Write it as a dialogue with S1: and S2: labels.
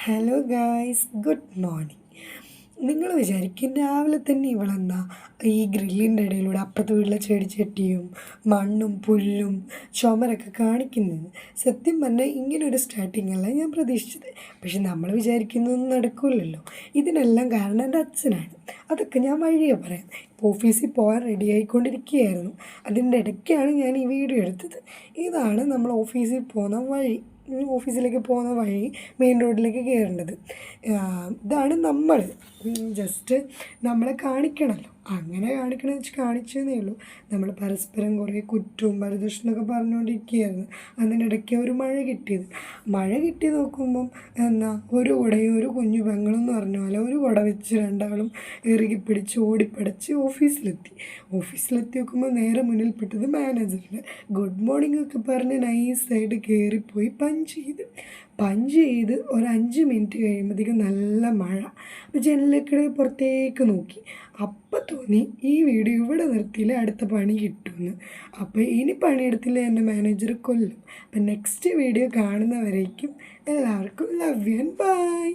S1: Hello guys, good morning. നിങ്ങൾ വിചാരിക്കും രാവിലെ തന്നെ ഇവളെന്താ ഈ ഗ്രില്ലിൻ്റെ ഇടയിലൂടെ അപ്പുറത്തെ വീട്ടിലെ ചെടിച്ചട്ടിയും മണ്ണും പുല്ലും ചുമരൊക്കെ കാണിക്കുന്നത്. സത്യം പറഞ്ഞാൽ ഇങ്ങനൊരു സ്റ്റാർട്ടിംഗ് അല്ല ഞാൻ പ്രതീക്ഷിച്ചത്. പക്ഷെ നമ്മൾ വിചാരിക്കുന്നതൊന്നും നടക്കില്ലല്ലോ. ഇതിനെല്ലാം കാരണം എൻ്റെ അച്ഛനാണ്. അതൊക്കെ ഞാൻ വഴിയെ പറയാം. ഇപ്പോൾ ഓഫീസിൽ പോകാൻ റെഡി ആയിക്കൊണ്ടിരിക്കുകയായിരുന്നു. അതിൻ്റെ ഇടയ്ക്കാണ് ഞാൻ ഈ വീഡിയോ എടുത്തത്. ഇതാണ് നമ്മൾ ഓഫീസിൽ പോകുന്ന വഴി. ഓഫീസിലേക്ക് പോകുന്ന വഴി മെയിൻ റോഡിലേക്ക് കയറേണ്ടത്. ഇതാണ് നമ്മൾ. ജസ്റ്റ് നമ്മളെ കാണിക്കണമല്ലോ, അങ്ങനെ കാണിക്കണമെന്ന് വെച്ച് കാണിച്ചതേ ഉള്ളൂ. നമ്മൾ പരസ്പരം കുറേ കുറ്റവും പരദൂഷണമൊക്കെ പറഞ്ഞുകൊണ്ടിരിക്കുകയായിരുന്നു. അതിനിടയ്ക്ക് ഒരു മഴ കിട്ടി നോക്കുമ്പം ഒരു കുടയും ഒരു കുഞ്ഞു പെങ്ങളും എന്ന് പറഞ്ഞ പോലെ ഒരു കുട വെച്ച് രണ്ടാളും ഇറുകി പിടിച്ച് ഓടിപ്പടച്ച് ഓഫീസിലെത്തി നോക്കുമ്പോൾ നേരെ മുന്നിൽപ്പെട്ടത് മാനേജറിന് ഗുഡ് മോർണിംഗ് ഒക്കെ പറഞ്ഞ് നൈസായിട്ട് കയറിപ്പോയി പഞ്ച് ചെയ്ത് ഒരു 5 മിനിറ്റ് കഴിയുമ്പോഴത്തേക്കും നല്ല മഴ. അപ്പോൾ ജനലക്കടെ പുറത്തേക്ക് നോക്കി. അപ്പം തോന്നി ഈ വീഡിയോ ഇവിടെ നിർത്തിയില്ല, അടുത്ത പണി കിട്ടുമെന്ന്. അപ്പോൾ ഇനി പണിയെടുത്തില്ല എൻ്റെ മാനേജർ കൊല്ലും. അപ്പം നെക്സ്റ്റ് വീഡിയോ കാണുന്നവരേക്കും എല്ലാവർക്കും ലവ് യു ആൻഡ് ബൈ.